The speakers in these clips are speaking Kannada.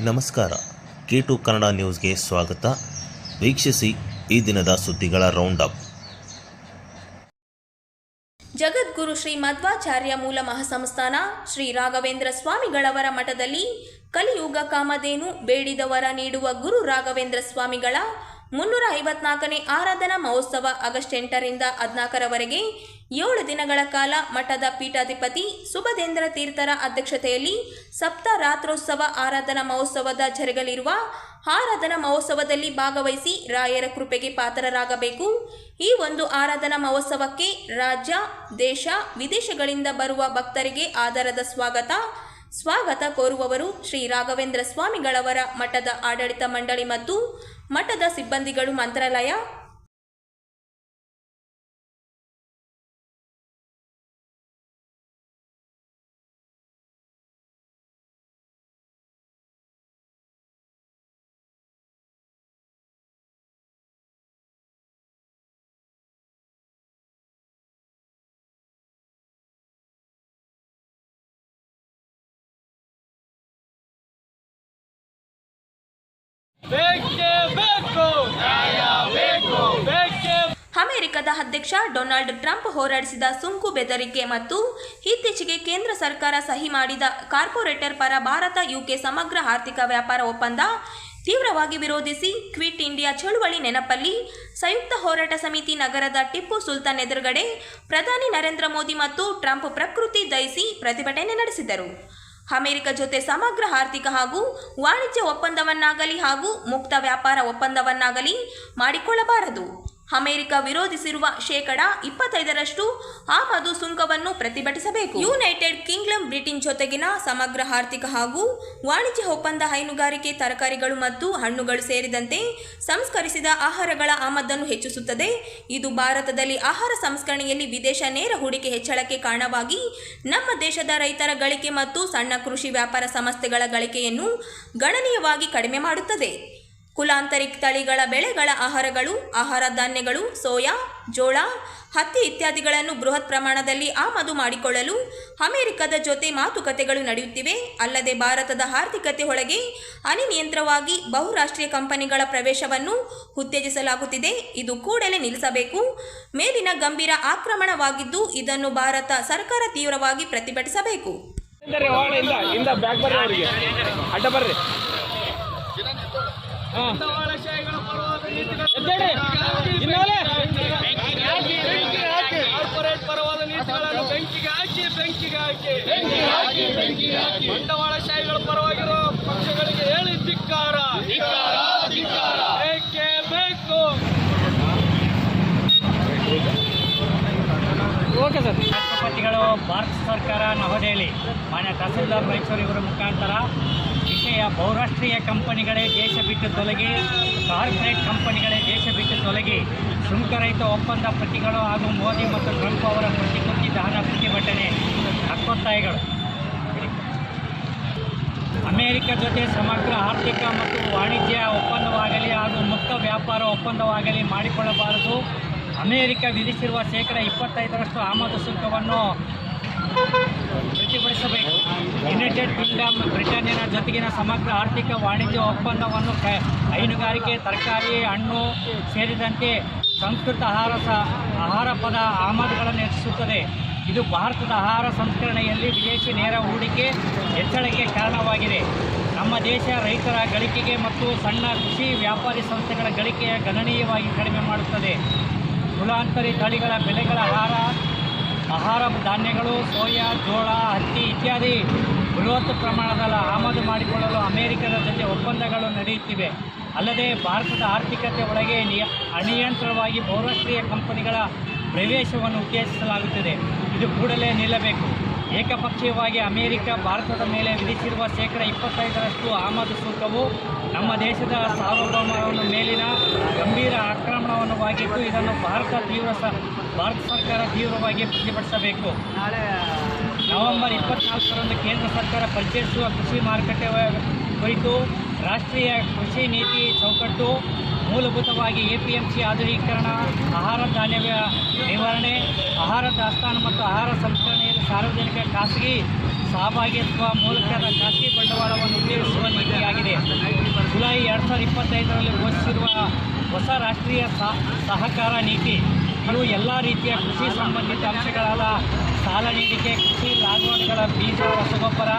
ನಮಸ್ಕಾರ. K2 ಕನ್ನಡ ನ್ಯೂಸ್ಗೆ ಸ್ವಾಗತ. ವೀಕ್ಷಿಸಿ ಈ ದಿನದ ಸುದ್ದಿಗಳ ರೌಂಡ್ ಅಪ್. ಜಗದ್ಗುರು ಶ್ರೀ ಮಧ್ವಾಚಾರ್ಯ ಮೂಲ ಮಹಾಸಂಸ್ಥಾನ ಶ್ರೀ ರಾಘವೇಂದ್ರ ಸ್ವಾಮಿಗಳವರ ಮಠದಲ್ಲಿ ಕಲಿಯುಗ ಕಾಮಧೇನು ಬೇಡಿದವರ ನೀಡುವ ಗುರು ರಾಘವೇಂದ್ರ ಸ್ವಾಮಿಗಳ 354ನೇ ಆರಾಧನಾ ಮಹೋತ್ಸವ ಆಗಸ್ಟ್ 8ರಿಂದ 14ರವರೆಗೆ 7 ದಿನಗಳ ಕಾಲ ಮಠದ ಪೀಠಾಧಿಪತಿ ಸುಬದೇಂದ್ರ ತೀರ್ಥರ ಅಧ್ಯಕ್ಷತೆಯಲ್ಲಿ ಸಪ್ತರಾತ್ರೋತ್ಸವ ಆರಾಧನಾ ಮಹೋತ್ಸವದ ಜರುಗಲಿರುವ ಆರಾಧನಾ ಮಹೋತ್ಸವದಲ್ಲಿ ಭಾಗವಹಿಸಿ ರಾಯರ ಕೃಪೆಗೆ ಪಾತ್ರರಾಗಬೇಕು. ಈ ಒಂದು ಆರಾಧನಾ ಮಹೋತ್ಸವಕ್ಕೆ ರಾಜ್ಯ, ದೇಶ, ವಿದೇಶಗಳಿಂದ ಬರುವ ಭಕ್ತರಿಗೆ ಆದರದ ಸ್ವಾಗತ ಕೋರುವವರು ಶ್ರೀ ರಾಘವೇಂದ್ರ ಸ್ವಾಮಿಗಳವರ ಮಠದ ಆಡಳಿತ ಮಂಡಳಿ ಮತ್ತು ಮಠದ ಸಿಬ್ಬಂದಿಗಳು. ಮಂತ್ರಾಲಯ. ಅಮೆರಿಕದ ಅಧ್ಯಕ್ಷ ಡೊನಾಲ್ಡ್ ಟ್ರಂಪ್ ಹೋರಾಡಿಸಿದ ಸುಂಕು ಬೆದರಿಕೆ ಮತ್ತು ಇತ್ತೀಚೆಗೆ ಕೇಂದ್ರ ಸರ್ಕಾರ ಸಹಿ ಮಾಡಿದ ಕಾರ್ಪೊರೇಟರ್ ಪರ ಭಾರತ-ಯುಕೆ ಸಮಗ್ರ ಆರ್ಥಿಕ ವ್ಯಾಪಾರ ಒಪ್ಪಂದ ತೀವ್ರವಾಗಿ ವಿರೋಧಿಸಿ ಕ್ವಿಟ್ ಇಂಡಿಯಾ ಚಳುವಳಿ ನೆನಪಲ್ಲಿ ಸಂಯುಕ್ತ ಹೋರಾಟ ಸಮಿತಿ ನಗರದ ಟಿಪ್ಪು ಸುಲ್ತಾನ್ ಎದುರುಗಡೆ ಪ್ರಧಾನಿ ನರೇಂದ್ರ ಮೋದಿ ಮತ್ತು ಟ್ರಂಪ್ ಪ್ರಕೃತಿ ದಯಿಸಿ ಪ್ರತಿಭಟನೆ ನಡೆಸಿದರು. ಅಮೆರಿಕ ಜೊತೆ ಸಮಗ್ರ ಆರ್ಥಿಕ ಹಾಗೂ ವಾಣಿಜ್ಯ ಒಪ್ಪಂದವನ್ನಾಗಲಿ ಹಾಗೂ ಮುಕ್ತ ವ್ಯಾಪಾರ ಒಪ್ಪಂದವನ್ನಾಗಲಿ ಮಾಡಿಕೊಳ್ಳಬಾರದು. ಅಮೆರಿಕ ವಿರೋಧಿಸಿರುವ 25% ಆಮದು ಸುಂಕವನ್ನು ಪ್ರತಿಭಟಿಸಬೇಕು. ಯುನೈಟೆಡ್ ಕಿಂಗ್ಡಮ್ ಬ್ರಿಟನ್ ಜೊತೆಗಿನ ಸಮಗ್ರ ಆರ್ಥಿಕ ಹಾಗೂ ವಾಣಿಜ್ಯ ಒಪ್ಪಂದ ಹೈನುಗಾರಿಕೆ, ತರಕಾರಿಗಳು ಮತ್ತು ಹಣ್ಣುಗಳು ಸೇರಿದಂತೆ ಸಂಸ್ಕರಿಸಿದ ಆಹಾರಗಳ ಆಮದನ್ನು ಹೆಚ್ಚಿಸುತ್ತದೆ. ಇದು ಭಾರತದಲ್ಲಿ ಆಹಾರ ಸಂಸ್ಕರಣೆಯಲ್ಲಿ ವಿದೇಶ ನೇರ ಹೂಡಿಕೆ ಹೆಚ್ಚಳಕ್ಕೆ ಕಾರಣವಾಗಿ ನಮ್ಮ ದೇಶದ ರೈತರ ಗಳಿಕೆ ಮತ್ತು ಸಣ್ಣ ಕೃಷಿ ವ್ಯಾಪಾರ ಸಂಸ್ಥೆಗಳ ಗಳಿಕೆಯನ್ನು ಗಣನೀಯವಾಗಿ ಕಡಿಮೆ ಮಾಡುತ್ತದೆ. ಕುಲಾಂತರಿಕ ತಳಿಗಳ ಬೆಳೆಗಳ ಆಹಾರಗಳು, ಆಹಾರ ಧಾನ್ಯಗಳು, ಸೋಯಾ, ಜೋಳ, ಹತ್ತಿ ಇತ್ಯಾದಿಗಳನ್ನು ಬೃಹತ್ ಪ್ರಮಾಣದಲ್ಲಿ ಆಮದು ಮಾಡಿಕೊಳ್ಳಲು ಅಮೆರಿಕದ ಜೊತೆ ಮಾತುಕತೆಗಳು ನಡೆಯುತ್ತಿವೆ. ಅಲ್ಲದೆ ಭಾರತದ ಆರ್ಥಿಕತೆ ಒಳಗೆ ಅನಿಯಂತ್ರಿತವಾಗಿ ಬಹುರಾಷ್ಟ್ರೀಯ ಕಂಪನಿಗಳ ಪ್ರವೇಶವನ್ನು ಉತ್ತೇಜಿಸಲಾಗುತ್ತಿದೆ. ಇದು ಕೂಡಲೇ ನಿಲ್ಲಿಸಬೇಕು. ಮೇಲಿನ ಗಂಭೀರ ಆಕ್ರಮಣವಾಗಿದ್ದು ಇದನ್ನು ಭಾರತ ಸರ್ಕಾರ ತೀವ್ರವಾಗಿ ಪ್ರತಿಭಟಿಸಬೇಕು. ಕಾರ್ಪೊರೇಟ್ ಪರವಾದ ನೀತಿಗಳನ್ನು ಬೆಂಕಿಗೆ ಹಾಕಿ ಬಂಡವಾಳಶಾಹಿಗಳ ಪರವಾಗಿರೋ ಪಕ್ಷಗಳಿಗೆ ಹೇಳಿ ಧಿಕ್ಕಾರ. ಬೇಕೇ ಬೇಕು. Okay sir. ರಾಷ್ಟ್ರಪತಿಗಳು ಭಾರತ ಸರ್ಕಾರ ನವದೆಹಲಿ ಮಾನ್ಯ ತಹಸೀಲ್ದಾರ್ ಮೈಸೂರು ಇವರ ಮುಖಾಂತರ ವಿಷಯ ಬಹುರಾಷ್ಟ್ರೀಯ ಕಂಪನಿಗಳೇ ದೇಶ ಬಿಟ್ಟು ತೊಲಗಿ, ಕಾರ್ಪೊರೇಟ್ ಕಂಪನಿಗಳೇ ದೇಶ ಬಿಟ್ಟು ತೊಲಗಿ, ಸುಂಕರಹಿತ ಒಪ್ಪಂದ ಪ್ರತಿಗಳು ಹಾಗೂ ಮೋದಿ ಮತ್ತು ಟ್ರಂಪ್ ಅವರ ಪ್ರತಿಕೃತಿ ದಹನ ಪ್ರತಿಭಟನೆ ಹಕ್ಕೊತ್ತಾಯಗಳು. ಅಮೆರಿಕ ಜೊತೆ ಸಮಗ್ರ ಆರ್ಥಿಕ ಮತ್ತು ವಾಣಿಜ್ಯ ಒಪ್ಪಂದವಾಗಲಿ ಹಾಗೂ ಮುಕ್ತ ವ್ಯಾಪಾರ ಒಪ್ಪಂದವಾಗಲಿ ಮಾಡಿಕೊಳ್ಳಬಾರದು. ಅಮೆರಿಕ ವಿಧಿಸಿರುವ 25% ಆಮದು ಸುಂಕವನ್ನು ಪ್ರತಿಭಟಿಸಬೇಕು. ಯುನೈಟೆಡ್ ಕಿಂಗ್ಡಮ್ ಬ್ರಿಟನ್ನಿನ ಜೊತೆಗಿನ ಸಮಗ್ರ ಆರ್ಥಿಕ ವಾಣಿಜ್ಯ ಒಪ್ಪಂದವನ್ನು ಹೈನುಗಾರಿಕೆ, ತರಕಾರಿ, ಹಣ್ಣು ಸೇರಿದಂತೆ ಸಂಸ್ಕೃತ ಆಹಾರ ಪದ ಆಮದುಗಳನ್ನು ಹೆಚ್ಚಿಸುತ್ತದೆ. ಇದು ಭಾರತದ ಆಹಾರ ಸಂಸ್ಕರಣೆಯಲ್ಲಿ ವಿದೇಶಿ ನೇರ ಹೂಡಿಕೆ ಹೆಚ್ಚಳಕ್ಕೆ ಕಾರಣವಾಗಿದೆ. ನಮ್ಮ ದೇಶ ರೈತರ ಗಳಿಕೆಗೆ ಮತ್ತು ಸಣ್ಣ ಕೃಷಿ ವ್ಯಾಪಾರಿ ಸಂಸ್ಥೆಗಳ ಗಳಿಕೆಯ ಗಣನೀಯವಾಗಿ ಕಡಿಮೆ ಮಾಡುತ್ತದೆ. ಕುಲಾಂತರಿ ತಳಿಗಳ ಬೆಳೆಗಳ ಆಹಾರ ಧಾನ್ಯಗಳು, ಸೋಯಾ, ಜೋಳ, ಹತ್ತಿ ಇತ್ಯಾದಿ ಬೃಹತ್ ಪ್ರಮಾಣದ ಆಮದು ಮಾಡಿಕೊಳ್ಳಲು ಅಮೆರಿಕದ ಜೊತೆ ಒಪ್ಪಂದಗಳು ನಡೆಯುತ್ತಿವೆ. ಅಲ್ಲದೆ ಭಾರತದ ಆರ್ಥಿಕತೆ ಒಳಗೆ ಅನಿಯಂತ್ರಿತವಾಗಿ ಬಹುರಾಷ್ಟ್ರೀಯ ಕಂಪನಿಗಳ ಪ್ರವೇಶವನ್ನು ಉತ್ತೇಜಿಸಲಾಗುತ್ತಿದೆ. ಇದು ಕೂಡಲೇ ನಿಲ್ಲಬೇಕು. ಏಕಪಕ್ಷೀಯವಾಗಿ ಅಮೆರಿಕ ಭಾರತದ ಮೇಲೆ ವಿಧಿಸಿರುವ 25% ಆಮದು ಸುಂಕವು ನಮ್ಮ ದೇಶದ ಸಾರ್ವಭೌಮತ್ವದ ಮೇಲಿನ ಗಂಭೀರ ಆಕ್ರಮಣವಾಗಿದ್ದು ಇದನ್ನು ಭಾರತ ಸರ್ಕಾರ ತೀವ್ರವಾಗಿ ಪ್ರತಿಭಟಿಸಬೇಕು. ನವೆಂಬರ್ 24ರಂದು ಕೇಂದ್ರ ಸರ್ಕಾರ ಪರಿಚಯಿಸುವ ಕೃಷಿ ಮಾರುಕಟ್ಟೆ ಕುರಿತು ರಾಷ್ಟ್ರೀಯ ಕೃಷಿ ನೀತಿ ಚೌಕಟ್ಟು ಮೂಲಭೂತವಾಗಿ APMC ಆಧುನೀಕರಣ, ಆಹಾರ ಧಾನ್ಯ ನಿವಾರಣೆ, ಆಹಾರ ದಾಸ್ತಾನು ಮತ್ತು ಆಹಾರ ಸಂಸ್ಕರಣೆಯಲ್ಲಿ ಸಾರ್ವಜನಿಕ ಖಾಸಗಿ ಸಹಭಾಗಿತ್ವ ಮೂಲಕದ ಖಾಸಗಿ ಬಂಡವಾಳವನ್ನು ಉಪಯೋಗಿಸುವ ನೀತಿಯಾಗಿದೆ. ಜುಲೈ 2025ರಲ್ಲಿ ಘೋಷಿಸಿರುವ ಹೊಸ ರಾಷ್ಟ್ರೀಯ ಸಹಕಾರ ನೀತಿ ಇವು ಎಲ್ಲ ರೀತಿಯ ಕೃಷಿ ಸಂಬಂಧಿತ ಅಂಶಗಳಾದ ಸಾಲ ನೀಡಿಕೆ, ಕೃಷಿ ಲಾಗವಣಿಗಳ ಬೀಜ, ರಸಗೊಬ್ಬರ,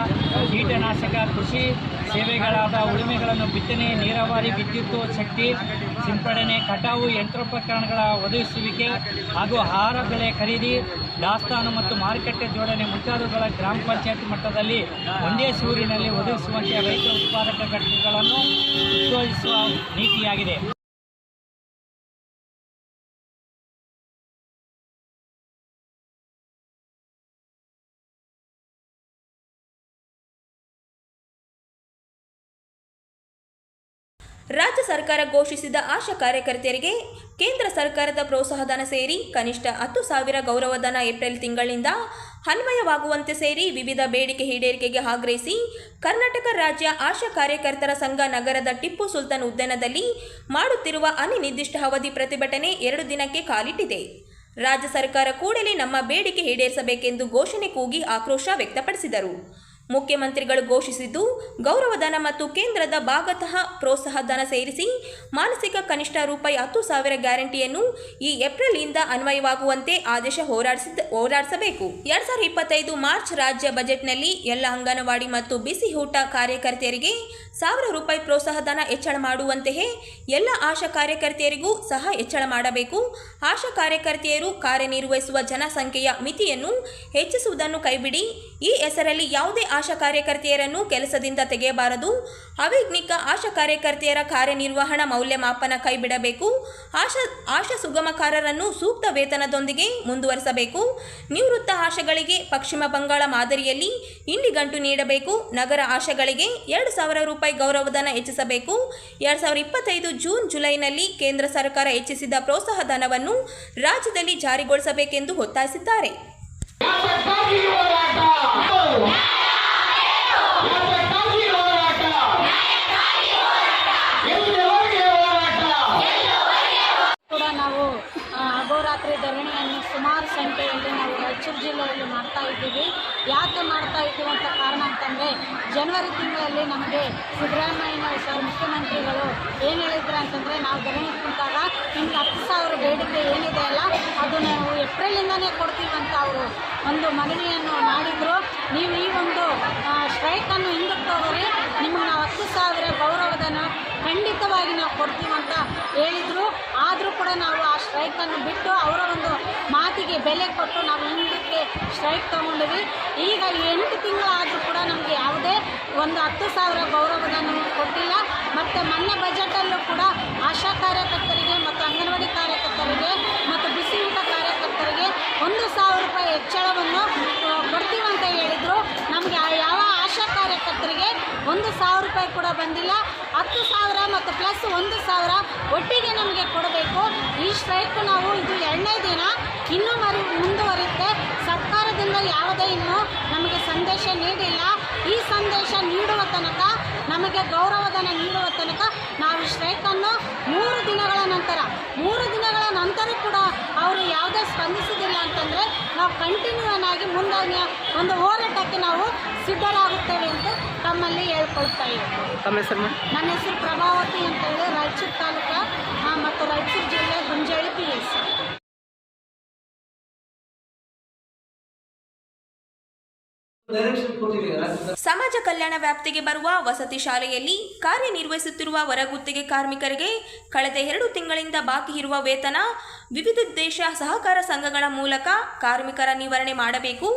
ಕೀಟನಾಶಕ, ಕೃಷಿ ಸೇವೆಗಳಾದ ಉಳುಮೆಗಳನ್ನು, ಬಿತ್ತನೆ, ನೀರಾವರಿ, ವಿದ್ಯುತ್ ಶಕ್ತಿ ಸಿಂಪಡಣೆ, ಕಟಾವು, ಯಂತ್ರೋಪಕರಣಗಳ ಒದಗಿಸುವಿಕೆ ಹಾಗೂ ಆಹಾರ ಬೆಳೆ ಖರೀದಿ, ದಾಸ್ತಾನು ಮತ್ತು ಮಾರುಕಟ್ಟೆ ಜೋಡಣೆ ಮುಂತಾದವುಗಳ ಗ್ರಾಮ ಪಂಚಾಯತ್ ಮಟ್ಟದಲ್ಲಿ ಒಂದೇ ಸೂರಿನಲ್ಲಿ ಒದಗಿಸುವಂತೆ ರೈತ ಉತ್ಪಾದಕ ಘಟಕಗಳನ್ನು ಉತ್ತೇಜಿಸುವ ನೀತಿಯಾಗಿದೆ. ರಾಜ್ಯ ಸರ್ಕಾರ ಘೋಷಿಸಿದ ಆಶಾ ಕಾರ್ಯಕರ್ತೆಯರಿಗೆ ಕೇಂದ್ರ ಸರ್ಕಾರದ ಪ್ರೋತ್ಸಾಹಧನ ಸೇರಿ ಕನಿಷ್ಠ 10,000 ಗೌರವಧನ ಏಪ್ರಿಲ್ ತಿಂಗಳಿಂದ ಅನ್ವಯವಾಗುವಂತೆ ಸೇರಿ ವಿವಿಧ ಬೇಡಿಕೆ ಈಡೇರಿಕೆಗೆ ಆಗ್ರಹಿಸಿ ಕರ್ನಾಟಕ ರಾಜ್ಯ ಆಶಾ ಕಾರ್ಯಕರ್ತರ ಸಂಘ ನಗರದ ಟಿಪ್ಪು ಸುಲ್ತಾನ್ ಉದ್ಯಾನದಲ್ಲಿ ಮಾಡುತ್ತಿರುವ ಅನಿರ್ದಿಷ್ಟ ಅವಧಿ ಪ್ರತಿಭಟನೆ 2 ದಿನಕ್ಕೆ ಕಾಲಿಟ್ಟಿದೆ. ರಾಜ್ಯ ಸರ್ಕಾರ ಕೂಡಲೇ ನಮ್ಮ ಬೇಡಿಕೆ ಈಡೇರಿಸಬೇಕೆಂದು ಘೋಷಣೆ ಕೂಗಿ ಆಕ್ರೋಶ ವ್ಯಕ್ತಪಡಿಸಿದರು. ಮುಖ್ಯಮಂತ್ರಿಗಳು ಘೋಷಿಸಿದ್ದು ಗೌರವಧನ ಮತ್ತು ಕೇಂದ್ರದ ಭಾಗತಃ ಪ್ರೋತ್ಸಾಹಧನ ಸೇರಿಸಿ ಮಾನಸಿಕ ಕನಿಷ್ಠ ರೂಪಾಯಿ 10,000 ಗ್ಯಾರಂಟಿಯನ್ನು ಈ ಏಪ್ರಿಲ್ನಿಂದ ಅನ್ವಯವಾಗುವಂತೆ ಆದೇಶ ಹೋರಾಡಿಸಬೇಕು. 2025 ಮಾರ್ಚ್ ರಾಜ್ಯ ಬಜೆಟ್ನಲ್ಲಿ ಎಲ್ಲ ಅಂಗನವಾಡಿ ಮತ್ತು ಬಿಸಿ ಊಟ ಕಾರ್ಯಕರ್ತೆಯರಿಗೆ 1,000 ರೂಪಾಯಿ ಪ್ರೋತ್ಸಾಹಧನ ಹೆಚ್ಚಳ ಮಾಡುವಂತೆಯೇ ಎಲ್ಲ ಆಶಾ ಕಾರ್ಯಕರ್ತೆಯರಿಗೂ ಸಹ ಹೆಚ್ಚಳ ಮಾಡಬೇಕು. ಆಶಾ ಕಾರ್ಯಕರ್ತೆಯರು ಕಾರ್ಯನಿರ್ವಹಿಸುವ ಜನಸಂಖ್ಯೆಯ ಮಿತಿಯನ್ನು ಹೆಚ್ಚಿಸುವುದನ್ನು ಕೈಬಿಡಿ. ಈ ಹೆಸರಲ್ಲಿ ಯಾವುದೇ ಆಶಾ ಕಾರ್ಯಕರ್ತೆಯರನ್ನು ಕೆಲಸದಿಂದ ತೆಗೆಯಬಾರದು. ಅವೈಜ್ಞಾನಿಕ ಆಶಾ ಕಾರ್ಯಕರ್ತೆಯರ ಕಾರ್ಯನಿರ್ವಹಣಾ ಮೌಲ್ಯಮಾಪನ ಕೈಬಿಡಬೇಕು. ಆಶಾ ಸುಗಮಕಾರರನ್ನು ಸೂಕ್ತ ವೇತನದೊಂದಿಗೆ ಮುಂದುವರಿಸಬೇಕು. ನಿವೃತ್ತ ಆಶಾಗಳಿಗೆ ಪಶ್ಚಿಮ ಬಂಗಾಳ ಮಾದರಿಯಲ್ಲಿ ಇಂಡಿಗಂಟು ನೀಡಬೇಕು. ನಗರ ಆಶಾಗಳಿಗೆ 2,000 ರೂಪಾಯಿ ಗೌರವಧನ ಹೆಚ್ಚಿಸಬೇಕು. 2025 ಜೂನ್ ಜುಲೈನಲ್ಲಿ ಕೇಂದ್ರ ಸರ್ಕಾರ ಹೆಚ್ಚಿಸಿದ ಪ್ರೋತ್ಸಾಹಧನವನ್ನು ರಾಜ್ಯದಲ್ಲಿ ಜಾರಿಗೊಳಿಸಬೇಕೆಂದು ಒತ್ತಾಯಿಸಿದ್ದಾರೆ. ಕೂಡ ನಾವು ಅಹೋರಾತ್ರಿ ಧರಣಿಯನ್ನು ಸುಮಾರು ಸಂಖ್ಯೆಯಲ್ಲಿ ನಾವು ರಾಯಚೂರು ಜಿಲ್ಲೆಯಲ್ಲಿ ಮಾಡ್ತಾ ಇದ್ದೀವಿ. ಯಾಕೆ ಮಾಡ್ತಾ ಇದ್ದೀವಿ ಅಂತ ಕಾರಣ ಅಂತಂದರೆ ಜನವರಿ ತಿಂಗಳಲ್ಲಿ ನಮಗೆ ಸಿದ್ದರಾಮಯ್ಯ ಸರ್ ಮುಖ್ಯಮಂತ್ರಿಗಳು ಏನು ಹೇಳಿದ್ರು ಅಂತಂದರೆ ನಾವು ಧರಣಿ ಕುಂತಾಗ ನಿಮ್ಗೆ 10,000 ಬೇಡಿಕೆ ಏನಿದೆ ಅಲ್ಲ ಅದು ನಾವು ಏಪ್ರಿಲಿಂದನೇ ಕೊಡ್ತೀವಿ ಅಂತ ಅವರು ಒಂದು ಮನವಿಯನ್ನು ಮಾಡಿದರು. ನೀವು ಈ ಒಂದು ಸ್ಟ್ರೈಕನ್ನು ಹಿಂದಕ್ಕೆ ತಗೋರಿ, ನಿಮಗೆ ನಾವು 10,000 ಗೌರವಧನ ಖಂಡಿತವಾಗಿ ನಾವು ಕೊಡ್ತೀವಿ ಅಂತ ಹೇಳಿದರು. ಆದರೂ ಕೂಡ ನಾವು ಆ ಸ್ಟ್ರೈಕನ್ನು ಬಿಟ್ಟು ಅವರ ಒಂದು ಮಾತಿಗೆ ಬೆಲೆ ಕೊಟ್ಟು ನಾವು ಹಿಂದಕ್ಕೆ ಸ್ಟ್ರೈಕ್ ತೊಗೊಂಡಿವಿ. ಈಗ 8 ತಿಂಗಳಾದರೂ ಕೂಡ ನಮಗೆ ಯಾವುದೇ ಒಂದು 10,000 ಗೌರವಧನ ಕೊಟ್ಟಿಲ್ಲ. ಮತ್ತು ಮೊನ್ನೆ ಬಜೆಟಲ್ಲೂ ಕೂಡ ಆಶಾ ಕಾರ್ಯಕರ್ತರಿಗೆ ಮತ್ತು ಅಂಗನವಾಡಿ ಕಾರ್ಯಕರ್ತರಿಗೆ ಮತ್ತು ಬಿಸಿ ಊಟ ಕಾರ್ಯಕರ್ತರಿಗೆ 1,000 ರೂಪಾಯಿ ಹೆಚ್ಚಳವನ್ನು ಕೊಡ್ತೀವಂತ ಹೇಳಿದರು. ನಮಗೆ ಯಾವ ಆಶಾ ಕಾರ್ಯಕರ್ತರಿಗೆ 1,000 ರೂಪಾಯಿ ಕೂಡ ಬಂದಿಲ್ಲ. 10,000 ಮತ್ತು ಪ್ಲಸ್ 1,000 ಒಟ್ಟಿಗೆ ನಮಗೆ ಕೊಡಬೇಕು. ಈ ಸ್ಟ್ರೈಕ್ ನಾವು ಇದು 2ನೇ ದಿನ, ಇನ್ನೂ ಮುಂದುವರಿಯುತ್ತೆ. ಸರ್ಕಾರದಿಂದ ಯಾವುದೇ ಇನ್ನೂ ನಮಗೆ ಸಂದೇಶ ನೀಡಿಲ್ಲ. ಈ ಸಂದೇಶ ನೀಡುವ ತನಕ, ನಮಗೆ ಗೌರವಧನ ನೀಡುವ ತನಕ ನಾವು ಈ ಸ್ಟ್ರೈಕನ್ನು 3 ದಿನಗಳ ನಂತರ ಕೂಡ ಅವರು ಯಾವುದೇ ಸ್ಪಂದಿಸುವುದಿಲ್ಲ ಅಂತಂದರೆ ನಾವು ಕಂಟಿನ್ಯೂ ಆಗಿ ಮುಂದಿನ ಒಂದು ಹೋರಾಟಕ್ಕೆ ನಾವು ಸಿದ್ಧರಾಗುತ್ತೇವೆ ಅಂತ ತಮ್ಮಲ್ಲಿ ಹೇಳ್ಕೊಳ್ತಾ ಇದ್ದೀವಿ. ನನ್ನ ಹೆಸರು ಪ್ರಭಾವತಿ ಅಂತೇಳಿ, ರಾಯಚೂರು ತಾಲೂಕು ಮತ್ತು ರಾಯಚೂರು ಜಿಲ್ಲೆ ಹುಂಜೇಳಿ PS. ಸಮಾಜ ಕಲ್ಯಾಣ ವ್ಯಾಪ್ತಿಗೆ ಬರುವ ವಸತಿ ಶಾಲೆಯಲ್ಲಿ ಕಾರ್ಯನಿರ್ವಹಿಸುತ್ತಿರುವ ಹೊರಗುತ್ತಿಗೆ ಕಾರ್ಮಿಕರಿಗೆ ಕಳೆದ 2 ತಿಂಗಳಿಂದ ಬಾಕಿ ಇರುವ ವೇತನ ವಿವಿಧ ದೇಶ ಸಹಕಾರ ಸಂಘಗಳ ಮೂಲಕ ಕಾರ್ಮಿಕರ ನಿವಾರಣೆ ಮಾಡಬೇಕು.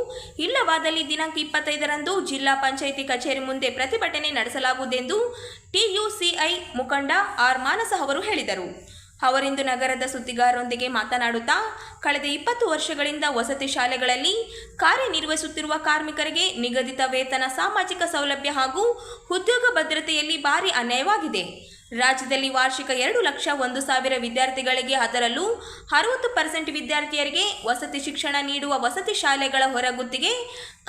ಇಲ್ಲವಾದಲ್ಲಿ ದಿನಾಂಕ 25ರಂದು ಜಿಲ್ಲಾ ಪಂಚಾಯಿತಿ ಕಚೇರಿ ಮುಂದೆ ಪ್ರತಿಭಟನೆ ನಡೆಸಲಾಗುವುದೆಂದು TUCI ಮುಖಂಡ R ಮಾನಸ ಅವರು ಹೇಳಿದರು. ಅವರಿಂದು ನಗರದ ಸುದ್ದಿಗಾರರೊಂದಿಗೆ ಮಾತನಾಡುತ್ತಾ, ಕಳೆದ 20 ವರ್ಷಗಳಿಂದ ವಸತಿ ಶಾಲೆಗಳಲ್ಲಿ ಕಾರ್ಯನಿರ್ವಹಿಸುತ್ತಿರುವ ಕಾರ್ಮಿಕರಿಗೆ ನಿಗದಿತ ವೇತನ, ಸಾಮಾಜಿಕ ಸೌಲಭ್ಯ ಹಾಗೂ ಉದ್ಯೋಗ ಭದ್ರತೆಯಲ್ಲಿ ಭಾರಿ ಅನ್ಯಾಯವಾಗಿದೆ. ರಾಜ್ಯದಲ್ಲಿ ವಾರ್ಷಿಕ 2,01,000 ವಿದ್ಯಾರ್ಥಿಗಳಿಗೆ, ಅದರಲ್ಲೂ 60% ವಿದ್ಯಾರ್ಥಿಯರಿಗೆ ವಸತಿ ಶಿಕ್ಷಣ ನೀಡುವ ವಸತಿ ಶಾಲೆಗಳ ಹೊರಗುತ್ತಿಗೆ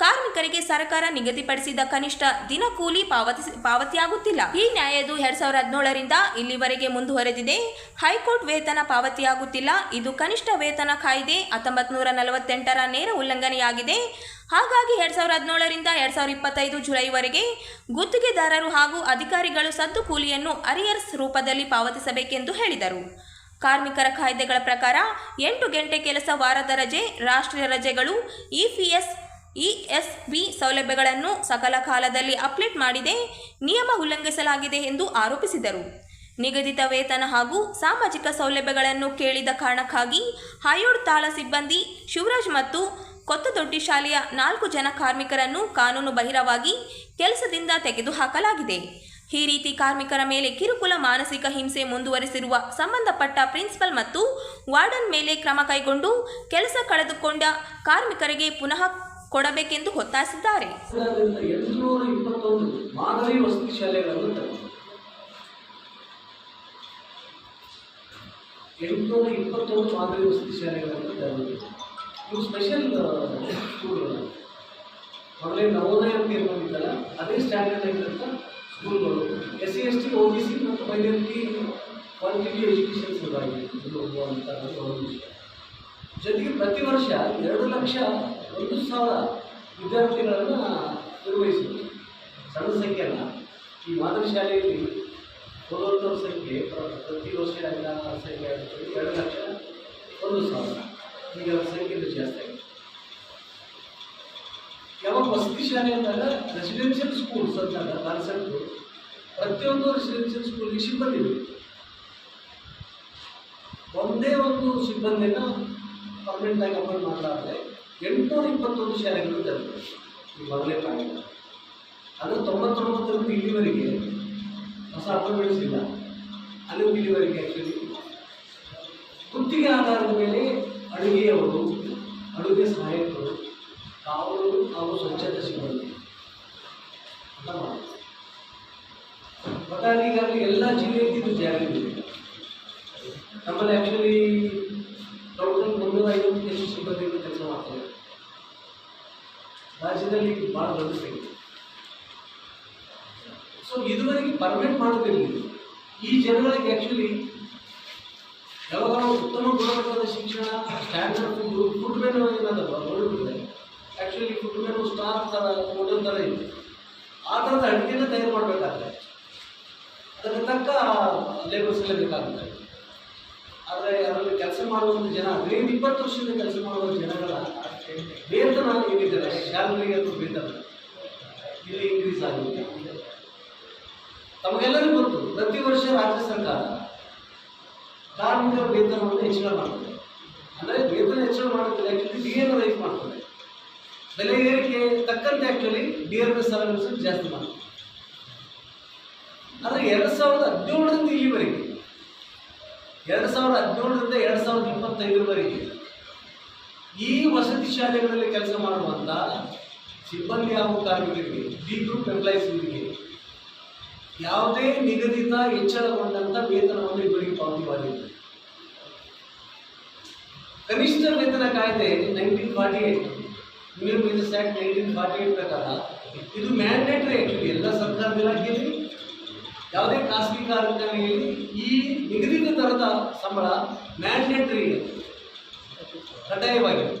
ಕಾರ್ಮಿಕರಿಗೆ ಸರ್ಕಾರ ನಿಗದಿಪಡಿಸಿದ ಕನಿಷ್ಠ ದಿನಕೂಲಿ ಪಾವತಿಯಾಗುತ್ತಿಲ್ಲ. ಈ ನ್ಯಾಯದು 2017ರಿಂದ ಇಲ್ಲಿವರೆಗೆ ಮುಂದುವರೆದಿದೆ. ಹೈಕೋರ್ಟ್ ವೇತನ ಪಾವತಿಯಾಗುತ್ತಿಲ್ಲ. ಇದು ಕನಿಷ್ಠ ವೇತನ ಕಾಯ್ದೆ 1948ರ ನೇರ ಉಲ್ಲಂಘನೆಯಾಗಿದೆ. ಹಾಗಾಗಿ 2017ರಿಂದ 2025 ಜುಲೈವರೆಗೆ ಗುತ್ತಿಗೆದಾರರು ಹಾಗೂ ಅಧಿಕಾರಿಗಳು ಸದ್ದು ಕೂಲಿಯನ್ನು ಅರಿಯರ್ಸ್ ರೂಪದಲ್ಲಿ ಪಾವತಿಸಬೇಕೆಂದು ಹೇಳಿದರು. ಕಾರ್ಮಿಕರ ಕಾಯ್ದೆಗಳ ಪ್ರಕಾರ 8 ಗಂಟೆ ಕೆಲಸ, ವಾರದ ರಜೆ, ರಾಷ್ಟ್ರೀಯ ರಜೆಗಳು, EPS, ESB ಸೌಲಭ್ಯಗಳನ್ನು ಸಕಲ ಕಾಲದಲ್ಲಿ ಅಪ್ಡೇಟ್ ಮಾಡಿದೆ ನಿಯಮ ಉಲ್ಲಂಘಿಸಲಾಗಿದೆ ಎಂದು ಆರೋಪಿಸಿದರು. ನಿಗದಿತ ವೇತನ ಹಾಗೂ ಸಾಮಾಜಿಕ ಸೌಲಭ್ಯಗಳನ್ನು ಕೇಳಿದ ಕಾರಣಕ್ಕಾಗಿ ಹಯೋಡ್ ತಾಳ ಸಿಬ್ಬಂದಿ ಶಿವರಾಜ್ ಮತ್ತು ಕೊತ್ತದೊಡ್ಡಿ ಶಾಲೆಯ 4 ಜನ ಕಾರ್ಮಿಕರನ್ನು ಕಾನೂನು ಬಾಹಿರವಾಗಿ ಕೆಲಸದಿಂದ ತೆಗೆದುಹಾಕಲಾಗಿದೆ. ಈ ರೀತಿ ಕಾರ್ಮಿಕರ ಮೇಲೆ ಕಿರುಕುಳ, ಮಾನಸಿಕ ಹಿಂಸೆ ಮುಂದುವರೆಸಿರುವ ಸಂಬಂಧಪಟ್ಟ ಪ್ರಿನ್ಸಿಪಲ್ ಮತ್ತು ವಾರ್ಡನ್ ಮೇಲೆ ಕ್ರಮ ಕೈಗೊಂಡು ಕೆಲಸ ಕಳೆದುಕೊಂಡ ಕಾರ್ಮಿಕರಿಗೆ ಪುನಃ ಕೊಡಬೇಕೆಂದು ಒತ್ತಾಯಿಸಿದ್ದಾರೆ. 821 ಮಾದರಿ ವಸತಿ ಶಾಲೆಗಳನ್ನು ತಂದಿದೆ. 821 ಮಾದರಿ ವಸತಿ ಶಾಲೆಗಳನ್ನು ತಂದಿದೆ. ಇವು ಸ್ಪೆಷಲ್ ಸ್ಕೂಲ್ಗಳು. ಮೊದಲೇ ನವೋದಯ ಅಂತ ಏನಿತ್ತಲ್ಲ, ಅದೇ ಸ್ಟ್ಯಾಂಡರ್ಡ್ ಆಗಿರುವಂಥ ಸ್ಕೂಲ್ಗಳು. SC ST OBC ಮತ್ತು ಮೈನಾರಿಟಿ ಕ್ವಾಲಿಟಿ ಎಜುಕೇಷನ್ ಶುರುವಾಗಿದೆ. ಇದು ಅಂತ ಒಂದು ವಿಷಯ. ಜೊತೆಗೆ ಪ್ರತಿ ವರ್ಷ 2,01,000 ವಿದ್ಯಾರ್ಥಿಗಳನ್ನು ನಿರ್ವಹಿಸಿದರು. ಸಣ್ಣ ಸಂಖ್ಯೆ ಅಲ್ಲ. ಈ ಮಾದರಿ ಶಾಲೆಯಲ್ಲಿ ಓದುವಂಥವ್ರ ಸಂಖ್ಯೆ ಪ್ರತಿ ವರ್ಷ ಸಂಖ್ಯೆ ಆಗುತ್ತೆ 2,01,000. ಈಗ ಸಂಖ್ಯೆ ಜಾಸ್ತಿ ಆಗಿದೆ. ಯಾವಾಗ ವಸತಿ ಶಾಲೆ ಅಂದಾಗ ರೆಸಿಡೆನ್ಷಿಯಲ್ ಸ್ಕೂಲ್ಸ್ ಅಂದಾಗ ಕಾನ್ಸೆಪ್ಟು ಪ್ರತಿಯೊಂದು ರೆಸಿಡೆನ್ಷಿಯಲ್ ಸ್ಕೂಲ್ಗೆ ಸಿಬ್ಬಂದಿ ಬೇಕು. ಒಂದೇ ಒಂದು ಸಿಬ್ಬಂದಿನ ಪರ್ಮನೆಂಟ್ ಆಗಿ ಅಪಾಯಿಂಟ್ ಮಾಡಲಾದ್ರೆ 821 ಶಾಲೆಗಳು ತಂದಿದೆ. ಈ ಮೊದಲೇ ಕಾಣಿಲ್ಲ. ಅದು 99ರಿಂದ ಇಲ್ಲಿವರೆಗೆ ಹೊಸ ಅಪಾಯಿಂಟ್ಮೆಂಟ್ಸ್ ಇಲ್ಲ. ಅಲ್ಲಿಂದ ಇಲ್ಲಿವರೆಗೆ ಆ್ಯಕ್ಚುಲಿ ಗುತ್ತಿಗೆ ಆಧಾರದ ಮೇಲೆ ಅಡುಗೆಯವರು, ಅಡುಗೆ ಸಹಾಯಕರು, ಕಾವಲು ಹಾಗೂ ಸ್ವಚ್ಛತಾ ಸಿಬ್ಬಂದಿ ಅಂತ ಮಾಡ್ತಾರೆ. ಬಟ್ ಈಗಾಗಲೇ ಎಲ್ಲ ಜಿಲ್ಲೆಯಲ್ಲಿ ಇದು ಜಾರಿಯಿದೆ. ನಮ್ಮಲ್ಲಿ ಆ್ಯಕ್ಚುಲಿ 1,350 ಹೆಚ್ಚು ಸಿಬ್ಬಂದಿಗಳು ಕೆಲಸ ಮಾಡ್ತಾರೆ. ರಾಜ್ಯದಲ್ಲಿ ಭಾಳ ದೊಡ್ಡ ಸಂಖ್ಯೆ. ಸೊ ಇದುವರೆಗೆ ಪರ್ಮನೆಂಟ್ ಮಾಡೋದಿರಲಿಲ್ಲ. ಈ ಜನಗಳಿಗೆ ಆ್ಯಕ್ಚುಲಿ ಯಾವಾಗ ನಾವು ಉತ್ತಮ ಗುಣಮಟ್ಟದ ಶಿಕ್ಷಣ, ಸ್ಟ್ಯಾಂಡರ್ಡ್ ಫುಡ್ ಮೆನು ಏನದಲ್ಲ ನೋಡಿಬಿಟ್ರೆ ಆ್ಯಕ್ಚುಲಿ ಫುಡ್ ಮೆನು ಸ್ಟಾರ್ ಥರ ಹೋಟೆಲ್ ಥರ ಇದೆ. ಆ ಥರದ ಅಡುಗೆನ ತಯಾರು ಮಾಡಬೇಕಾಗ್ತದೆ. ಅದಕ್ಕೆ ತಕ್ಕ ಲೇಬರ್ಸ್ ಎಲ್ಲ ಬೇಕಾಗುತ್ತೆ. ಆದರೆ ಅದರಲ್ಲಿ ಕೆಲಸ ಮಾಡುವಂಥ ಜನ 15-20 ವರ್ಷದಿಂದ ಕೆಲಸ ಮಾಡುವ ಜನಗಳ ವೇತನ ಏನಿದೆ, ಸ್ಯಾಲರಿ ಅಥವಾ ವೇತನ ಇಲ್ಲಿ ಇನ್ಕ್ರೀಸ್ ಆಗಿದೆ. ತಮಗೆಲ್ಲರಿಗೂ ಗೊತ್ತು, ಪ್ರತಿ ವರ್ಷ ರಾಜ್ಯ ಸರ್ಕಾರ ಕಾರ್ಮಿಕರ ವೇತನವನ್ನು ಹೆಚ್ಚಳ ಮಾಡ್ತದೆ. ಅಂದರೆ ವೇತನ ಹೆಚ್ಚಳ ಮಾಡುತ್ತದೆ, ಆ್ಯಕ್ಚುಲಿ DA ರೈಸ್ ಮಾಡ್ತದೆ. ಬೆಲೆ ಏರಿಕೆ ತಕ್ಕಂತೆ ಆ್ಯಕ್ಚುಲಿ DRS ಅಲವೆನ್ಸ್ ಜಾಸ್ತಿ ಮಾಡ್ತದೆ. ಆದರೆ 2017ರಿಂದ ಇಲ್ಲಿವರೆಗೆ, 2017ರಿಂದ 2025ರವರೆಗೆ ಈ ವಸತಿ ಶಾಲೆಗಳಲ್ಲಿ ಕೆಲಸ ಮಾಡುವಂಥ ಸಿಬ್ಬಂದಿ ಹಾಗೂ ಕಾರ್ಮಿಕರಿಗೆ, ಡಿ ಗ್ರೂಪ್ ಎಂಪ್ಲಾಯೀಸ್ಗಳಿಗೆ ಯಾವುದೇ ನಿಗದಿತ ಹೆಚ್ಚಳಗೊಂಡಂಥ ವೇತನವನ್ನು ಇವರಿಗೆ ಪಾವತಿವಾಗಿದೆ. ಕನಿಷ್ಠ ವೇತನ ಕಾಯ್ದೆ 1948 ಮಿನಿಮಮ್ ವೇಜಸ್ ಆ್ಯಕ್ಟ್ 1948 ಪ್ರಕಾರ ಇದು ಮ್ಯಾಂಡೇಟರಿ. ಆ್ಯಕ್ಚುಲಿ ಎಲ್ಲ ಸರ್ಕಾರದ ಇಲಾಖೆಯಲ್ಲಿ, ಯಾವುದೇ ಖಾಸಗಿ ಕಾರ್ಖಾನೆಯಲ್ಲಿ ಈ ನಿಗದಿತ ದರದ ಸಂಬಳ ಮ್ಯಾಂಡೇಟರಿ, ಕಡ್ಡಾಯವಾಗಿದೆ.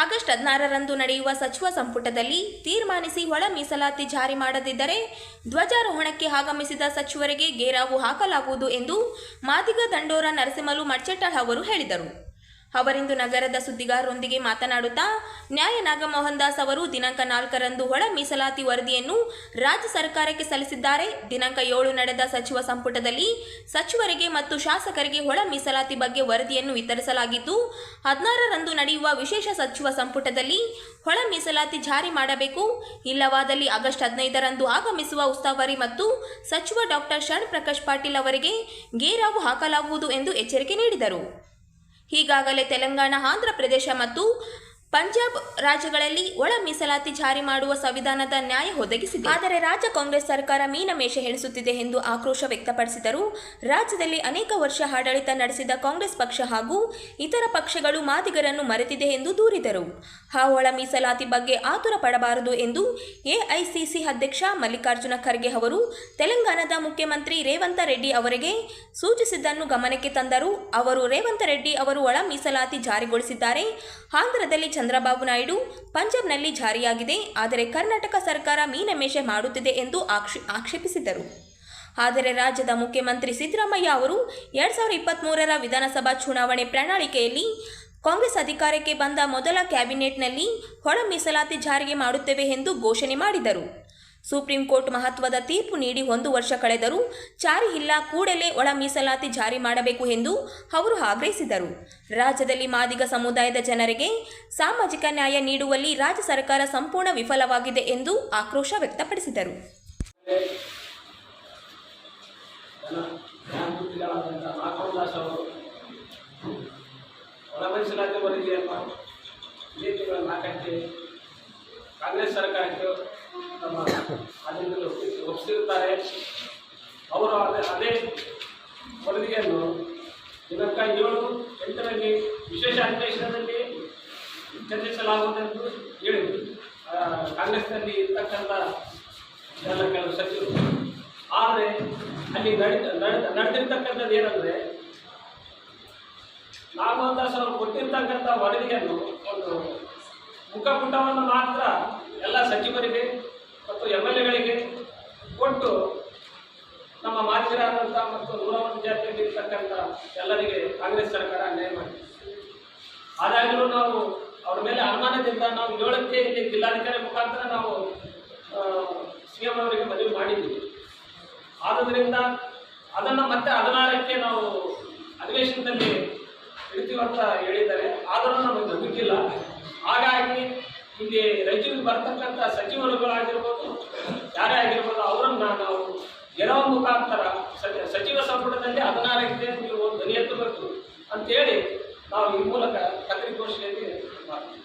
ಆಗಸ್ಟ್ 16ರಂದು ನಡೆಯುವ ಸಚಿವ ಸಂಪುಟದಲ್ಲಿ ತೀರ್ಮಾನಿಸಿ ಒಳ ಮೀಸಲಾತಿ ಜಾರಿ ಮಾಡದಿದ್ದರೆ ಧ್ವಜಾರೋಹಣಕ್ಕೆ ಆಗಮಿಸಿದ ಸಚಿವರಿಗೆ ಗೇರಾವು ಹಾಕಲಾಗುವುದು ಎಂದು ಮಾದಿಗ ದಂಡೋರ ನರಸಿಂಹಲು ಮಡ್ಚೆಟ್ಟಾಳ್ ಅವರು ಹೇಳಿದರು. ಅವರಿಂದು ನಗರದ ಸುದ್ದಿಗಾರರೊಂದಿಗೆ ಮಾತನಾಡುತ್ತಾ, ನ್ಯಾಯ ನಾಗಮೋಹನ್ ದಾಸ್ ಅವರು ದಿನಾಂಕ 4ರಂದು ಒಳ ಮೀಸಲಾತಿ ವರದಿಯನ್ನು ರಾಜ್ಯ ಸರ್ಕಾರಕ್ಕೆ ಸಲ್ಲಿಸಿದ್ದಾರೆ. ದಿನಾಂಕ 7 ನಡೆದ ಸಚಿವ ಸಂಪುಟದಲ್ಲಿ ಸಚಿವರಿಗೆ ಮತ್ತು ಶಾಸಕರಿಗೆ ಒಳ ಮೀಸಲಾತಿ ಬಗ್ಗೆ ವರದಿಯನ್ನು ವಿತರಿಸಲಾಗಿದ್ದು, 16ರಂದು ನಡೆಯುವ ವಿಶೇಷ ಸಚಿವ ಸಂಪುಟದಲ್ಲಿ ಒಳ ಮೀಸಲಾತಿ ಜಾರಿ ಮಾಡಬೇಕು. ಇಲ್ಲವಾದಲ್ಲಿ ಆಗಸ್ಟ್ 15ರಂದು ಆಗಮಿಸುವ ಉಸ್ತುವಾರಿ ಮತ್ತು ಸಚಿವ ಡಾಕ್ಟರ್ ಶರಣ್ ಪ್ರಕಾಶ್ ಪಾಟೀಲ್ ಅವರಿಗೆ ಗೇರಾವು ಹಾಕಲಾಗುವುದು ಎಂದು ಎಚ್ಚರಿಕೆ ನೀಡಿದರು. ಈಗಾಗಲೇ ತೆಲಂಗಾಣ, ಆಂಧ್ರ ಪ್ರದೇಶ ಮತ್ತು ಪಂಜಾಬ್ ರಾಜ್ಯಗಳಲ್ಲಿ ಒಳ ಮೀಸಲಾತಿ ಜಾರಿ ಮಾಡುವ ಸಂವಿಧಾನದ ನ್ಯಾಯ ಒದಗಿಸಿದೆ. ಆದರೆ ರಾಜ್ಯ ಕಾಂಗ್ರೆಸ್ ಸರ್ಕಾರ ಮೀನಮೇಷ ಎಣಿಸುತ್ತಿದೆ ಎಂದು ಆಕ್ರೋಶ ವ್ಯಕ್ತಪಡಿಸಿದರು. ರಾಜ್ಯದಲ್ಲಿ ಅನೇಕ ವರ್ಷ ಆಡಳಿತ ನಡೆಸಿದ ಕಾಂಗ್ರೆಸ್ ಪಕ್ಷ ಹಾಗೂ ಇತರ ಪಕ್ಷಗಳು ಮಾದಿಗರನ್ನು ಮರೆತಿದೆ ಎಂದು ದೂರಿದರು. ಆ ಒಳ ಮೀಸಲಾತಿ ಬಗ್ಗೆ ಆತುರ ಪಡಬಾರದು ಎಂದು ಎಐಸಿಸಿ ಅಧ್ಯಕ್ಷ ಮಲ್ಲಿಕಾರ್ಜುನ ಖರ್ಗೆ ಅವರು ತೆಲಂಗಾಣದ ಮುಖ್ಯಮಂತ್ರಿ ರೇವಂತ್ ರೆಡ್ಡಿ ಅವರಿಗೆ ಸೂಚಿಸಿದ್ದನ್ನು ಗಮನಕ್ಕೆ ತಂದರು. ಅವರು ರೇವಂತ್ ರೆಡ್ಡಿ ಅವರು ಒಳ ಮೀಸಲಾತಿ ಜಾರಿಗೊಳಿಸಿದ್ದಾರೆ. ಆಂಧ್ರದಲ್ಲಿ ಚಂದ್ರಬಾಬು ನಾಯ್ಡು, ಪಂಜಾಬ್ನಲ್ಲಿ ಜಾರಿಯಾಗಿದೆ. ಆದರೆ ಕರ್ನಾಟಕ ಸರ್ಕಾರ ಮೀನಮೇಷ ಮಾಡುತ್ತಿದೆ ಎಂದು ಆಕ್ಷೇಪಿಸಿದರು. ಆದರೆ ರಾಜ್ಯದ ಮುಖ್ಯಮಂತ್ರಿ ಸಿದ್ದರಾಮಯ್ಯ ಅವರು 2023ರ ವಿಧಾನಸಭಾ ಚುನಾವಣೆ ಪ್ರಣಾಳಿಕೆಯಲ್ಲಿ ಕಾಂಗ್ರೆಸ್ ಅಧಿಕಾರಕ್ಕೆ ಬಂದ ಮೊದಲ ಕ್ಯಾಬಿನೆಟ್ನಲ್ಲಿ ಒಳ ಮೀಸಲಾತಿ ಜಾರಿಗೆ ಮಾಡುತ್ತೇವೆ ಎಂದು ಘೋಷಣೆ ಮಾಡಿದರು. ಸುಪ್ರೀಂ ಕೋರ್ಟ್ ಮಹತ್ವದ ತೀರ್ಪು ನೀಡಿ 1 ವರ್ಷ ಕಳೆದರೂ ಜಾರಿ ಇಲ್ಲ. ಕೂಡಲೇ ಒಳ ಮೀಸಲಾತಿ ಜಾರಿ ಮಾಡಬೇಕು ಎಂದು ಅವರು ಆಗ್ರಹಿಸಿದರು. ರಾಜ್ಯದಲ್ಲಿ ಮಾದಿಗ ಸಮುದಾಯದ ಜನರಿಗೆ ಸಾಮಾಜಿಕ ನ್ಯಾಯ ನೀಡುವಲ್ಲಿ ರಾಜ್ಯ ಸರ್ಕಾರ ಸಂಪೂರ್ಣ ವಿಫಲವಾಗಿದೆ ಎಂದು ಆಕ್ರೋಶ ವ್ಯಕ್ತಪಡಿಸಿದರು. ಒಳಮೀಸಲಾತಿ ವರದಿಯನ್ನು ಇದೇ ತಿಂಗಳ 4ಕ್ಕೆ ಕಾಂಗ್ರೆಸ್ ಸರ್ಕಾರಕ್ಕೆ ನಮ್ಮ ಆಡಳಿತಗಳು ಒಪ್ಪಿಸಿರುತ್ತಾರೆ. ಅವರು ಅದೇ ವರದಿಯನ್ನು ದಿನಾಂಕ 7-8ರಲ್ಲಿ ವಿಶೇಷ ಅಧಿವೇಶನದಲ್ಲಿ ಚರ್ಚಿಸಲಾಗುವುದೆಂದು ಹೇಳಿದರು. ಕಾಂಗ್ರೆಸ್ನಲ್ಲಿ ಇರ್ತಕ್ಕಂಥ ಕೆಲವು ಸಚಿವರು. ಆದರೆ ಅಲ್ಲಿ ನಡೆದಿರ್ತಕ್ಕಂಥದ್ದು ಏನಂದರೆ, ನಾಗಮೋಹನ್ ಅವರು ಕೊಟ್ಟಿರ್ತಕ್ಕಂಥ ವರದಿಯನ್ನು ಒಂದು ಮುಖಪುಟವನ್ನು ಮಾತ್ರ ಎಲ್ಲ ಸಚಿವರಿಗೆ ಮತ್ತು MLAಗಳಿಗೆ ಕೊಟ್ಟು ನಮ್ಮ ಮಾದಿಗರಾದಂಥ ಮತ್ತು 101 ಜಾತಿಯಲ್ಲಿ ಇರ್ತಕ್ಕಂಥ ಎಲ್ಲರಿಗೆ ಕಾಂಗ್ರೆಸ್ ಸರ್ಕಾರ ಅನ್ಯಾಯ ಮಾಡಿದೆ. ಆದಾಗ್ಯೂ ನಾವು ಅವ್ರ ಮೇಲೆ ಅನುಮಾನದಿಂದ ನಾವು 7ಕ್ಕೆ ಇಲ್ಲಿ ಜಿಲ್ಲಾಧಿಕಾರಿ ಮುಖಾಂತರ ನಾವು CM ಅವರಿಗೆ ಮನವಿ ಮಾಡಿದ್ದೀವಿ. ಆದ್ದರಿಂದ ಅದನ್ನು ಮತ್ತೆ 16ಕ್ಕೆ ನಾವು ಅಧಿವೇಶನದಲ್ಲಿ ಇಡ್ತೀವಿ ಅಂತ ಹೇಳಿದ್ದಾರೆ. ಆದರೂ ನಮಗೆ ನಂಬಿಕಿಲ್ಲ. ಹಾಗಾಗಿ ಇಲ್ಲಿ ರಾಜ್ಯಕ್ಕೆ ಬರ್ತಕ್ಕಂಥ ಸಚಿವರುಗಳಾಗಿರ್ಬೋದು, ಯಾರೇ ಆಗಿರ್ಬೋದು, ಅವರನ್ನು ನಾವು ಗೆಲುವು ಮುಖಾಂತರ ಸಚಿವ ಸಂಪುಟದಲ್ಲಿ 16ಕ್ಕೆ ನೀವು ಧ್ವನಿ ಎತ್ತಬೇಕು ಅಂತೇಳಿ ನಾವು ಈ ಮೂಲಕ ಪತ್ರಿಕೋಷ್ಠಿಯಲ್ಲಿ ಮಾಡ್ತೀವಿ.